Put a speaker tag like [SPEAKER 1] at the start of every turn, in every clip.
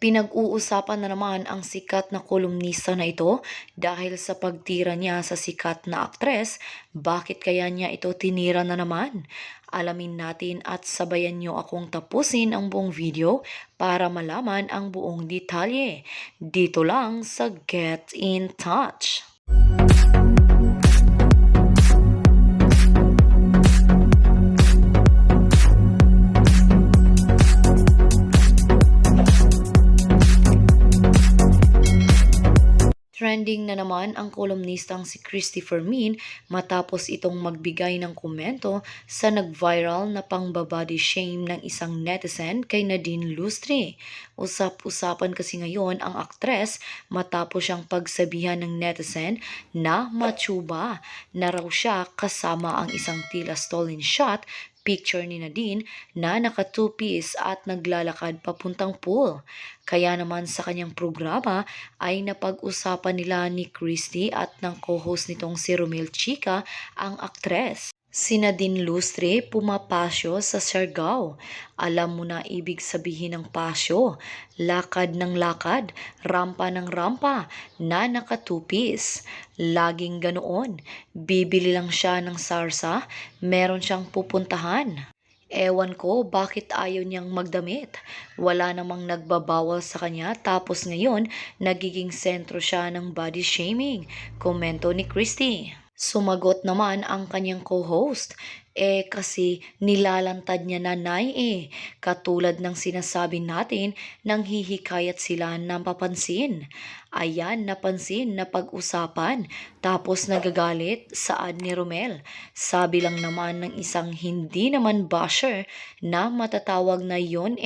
[SPEAKER 1] Pinag-uusapan na naman ang sikat na kolumnista na ito dahil sa pagtira niya sa sikat na aktres. Bakit kaya niya ito tinira na naman? Alamin natin at sabayan niyo akong tapusin ang buong video para malaman ang buong detalye. Dito lang sa Get in Touch. Trending na naman ang kolumnistang si Christopher Min matapos itong magbigay ng komento sa nag-viral na pang-body shame ng isang netizen kay Nadine Lustre. Usap-usapan kasi ngayon ang aktres matapos siyang pagsabihan ng netizen na matsuba na raw siya kasama ang isang tila stolen shot picture ni Nadine na naka two-piece at naglalakad papuntang pool. Kaya naman sa kanyang programa ay napag-usapan nila ni Christy at ng co-host nitong si Romel Chica ang aktres. Si Nadine Lustre pumapasyo sa Siargao. Alam mo na ibig sabihin ng pasyo, lakad ng lakad, rampa ng rampa, na nakatupis. Laging ganoon, bibili lang siya ng sarsa, meron siyang pupuntahan. Ewan ko bakit ayaw niyang magdamit. Wala namang nagbabawal sa kanya tapos ngayon nagiging sentro siya ng body shaming. Komento ni Christy. Sumagot naman ang kanyang co-host. Kasi nilalantad niya nanay Katulad ng sinasabi natin nang hihikayat sila ng papansin. Ayan, napansin na pag-usapan. Tapos nagagalit, saad ni Romel. Sabi lang naman ng isang hindi naman basher na matatawag na yon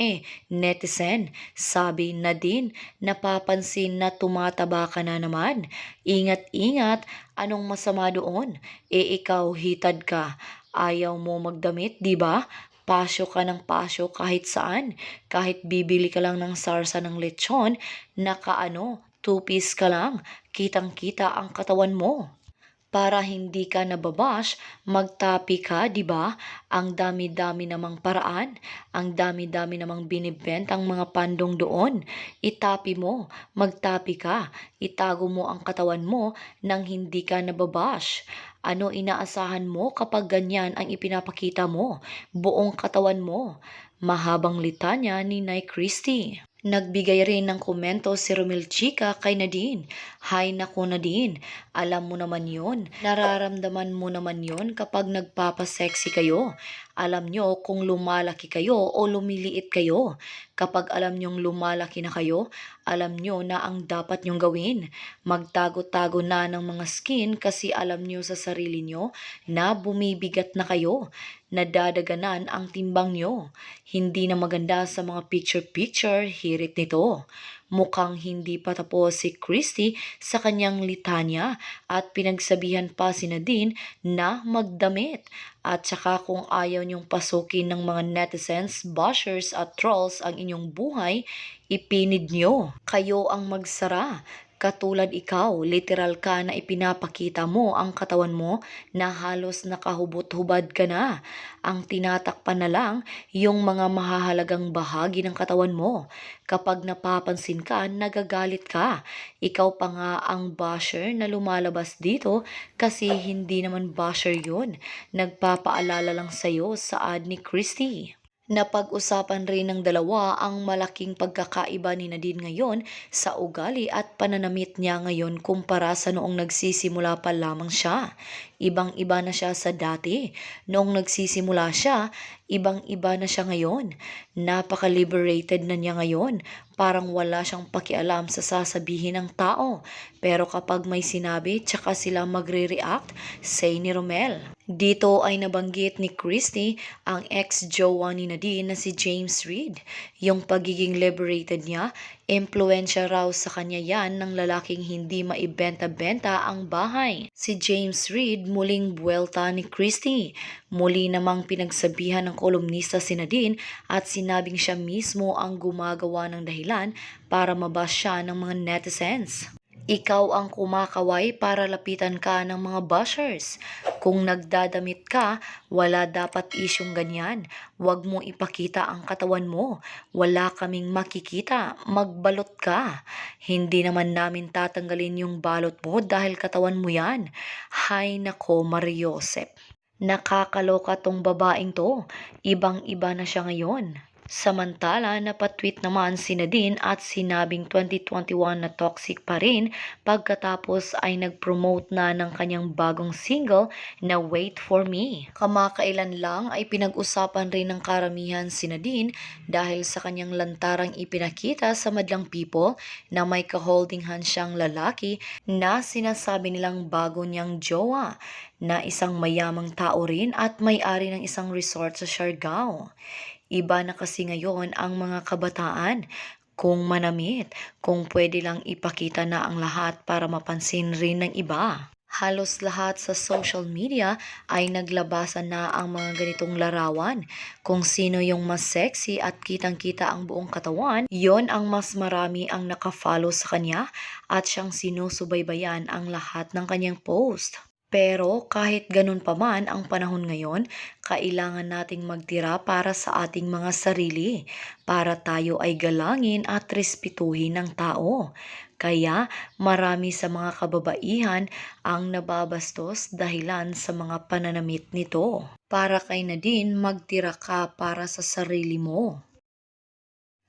[SPEAKER 1] netizen. Sabi na din, napapansin na tumataba ka na naman. Ingat-ingat, anong masama doon? Ikaw hitad ka. Ayaw mo magdamit, di ba? Pasyo ka ng pasyo kahit saan. Kahit bibili ka lang ng sarsa ng lechon, two-piece ka lang. Kitang-kita ang katawan mo. Para hindi ka nababash, magtapi ka, di ba? Ang dami-dami namang paraan, ang dami-dami namang binibentang mga pandong doon. Itapi mo, magtapi ka, itago mo ang katawan mo nang hindi ka nababash. Ano inaasahan mo kapag ganyan ang ipinapakita mo? Buong katawan mo. Mahabang litanya ni Nay Christy. Nagbigay rin ng komento si Romel Chica kay Nadine. Hay naku Nadine, alam mo naman yon. Nararamdaman mo naman yon kapag nagpapasexy kayo. Alam nyo kung lumalaki kayo o lumiliit kayo. Kapag alam nyong lumalaki na kayo, alam nyo na ang dapat nyong gawin. Magtago-tago na ng mga skin kasi alam nyo sa sarili nyo na bumibigat na kayo. Nadadaganan ang timbang nyo. Hindi na maganda sa mga picture-picture, hirit nito. Mukhang hindi pa tapos si Christy sa kanyang litanya at pinagsabihan pa si Nadine na magdamit. At saka kung ayaw niyong pasukin ng mga netizens, bashers at trolls ang inyong buhay, ipinid niyo. Kayo ang magsara. Katulad ikaw, literal ka na ipinapakita mo ang katawan mo na halos nakahubot-hubad ka na. Ang tinatakpan na lang yung mga mahahalagang bahagi ng katawan mo. Kapag napapansin ka, nagagalit ka. Ikaw pa nga ang basher na lumalabas dito kasi hindi naman basher yun. Nagpapaalala lang sa'yo, saad ni Christy. Napag-usapan rin ng dalawa ang malaking pagkakaiba ni Nadine ngayon sa ugali at pananamit niya ngayon kumpara sa noong nagsisimula pa lamang siya. Ibang-iba na siya sa dati. Noong nagsisimula siya, ibang-iba na siya ngayon. Napaka-liberated na niya ngayon. Parang wala siyang pakialam sa sasabihin ng tao. Pero kapag may sinabi, tsaka sila magre-react, say ni Romel. Dito ay nabanggit ni Christy ang ex-jowa ni Nadine na si James Reid. Yung pagiging liberated niya, impluensya raw sa kanya yan ng lalaking hindi maibenta-benta ang bahay. Si James Reid muling buwelta ni Christy. Muli namang pinagsabihan ng kolumnista si Nadine at sinabing siya mismo ang gumagawa ng dahilan para mabash siya ng mga netizens. Ikaw ang kumakaway para lapitan ka ng mga bashers. Kung nagdadamit ka, wala dapat isyung ganyan. Huwag mo ipakita ang katawan mo. Wala kaming makikita. Magbalot ka. Hindi naman namin tatanggalin yung balot mo dahil katawan mo yan. Hay nako, Mariosep. Nakakaloka tong babaeng to. Ibang-iba na siya ngayon. Samantala, napatweet naman si Nadine at sinabing 2021 na toxic pa rin pagkatapos ay nag-promote na ng kanyang bagong single na Wait For Me. Kamakailan lang ay pinag-usapan rin ng karamihan si Nadine dahil sa kanyang lantarang ipinakita sa madlang people na may ka-holding hand siyang lalaki na sinasabi nilang bago niyang jowa na isang mayamang tao rin at may-ari ng isang resort sa Siargao. Iba na kasi ngayon ang mga kabataan. Kung manamit, kung pwede lang ipakita na ang lahat para mapansin rin ng iba. Halos lahat sa social media ay naglabasan na ang mga ganitong larawan. Kung sino yung mas sexy at kitang-kita ang buong katawan, yon ang mas marami ang nakafollow sa kanya at siyang sinusubaybayan ang lahat ng kanyang post. Pero kahit ganun pa man ang panahon ngayon, kailangan nating magtira para sa ating mga sarili, para tayo ay galangin at respetuhin ng tao. Kaya marami sa mga kababaihan ang nababastos dahilan sa mga pananamit nito. Para kay Nadine, magtira ka para sa sarili mo.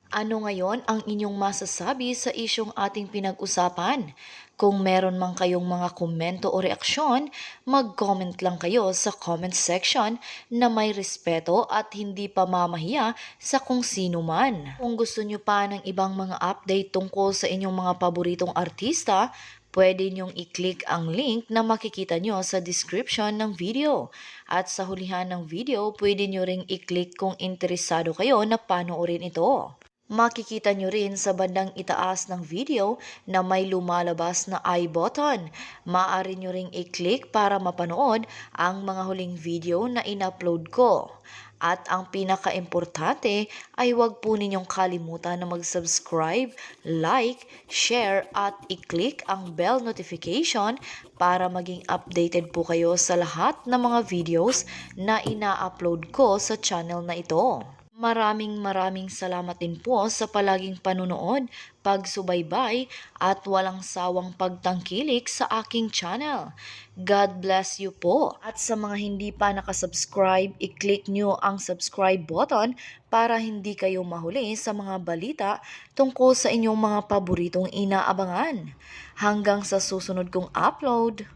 [SPEAKER 1] Ano ngayon ang inyong masasabi sa isyong ating pinag-usapan? Kung meron man kayong mga komento o reaksyon, mag-comment lang kayo sa comment section na may respeto at hindi pa mamahiya sa kung sino man. Kung gusto nyo pa ng ibang mga update tungkol sa inyong mga paboritong artista, pwede nyong i-click ang link na makikita nyo sa description ng video. At sa hulihan ng video, pwede nyo ring i-click kung interesado kayo na panoorin ito. Makikita nyo rin sa bandang itaas ng video na may lumalabas na I button. Maaari nyo ring i-click para mapanood ang mga huling video na in-upload ko. At ang pinaka-importante ay huwag po ninyong kalimutan na mag-subscribe, like, share at i-click ang bell notification para maging updated po kayo sa lahat ng mga videos na ina-upload ko sa channel na ito. Maraming salamat din po sa palaging panunood, pagsubaybay at walang sawang pagtangkilik sa aking channel. God bless you po. At sa mga hindi pa nakasubscribe, i-click nyo ang subscribe button para hindi kayo mahuli sa mga balita tungkol sa inyong mga paboritong inaabangan. Hanggang sa susunod kong upload.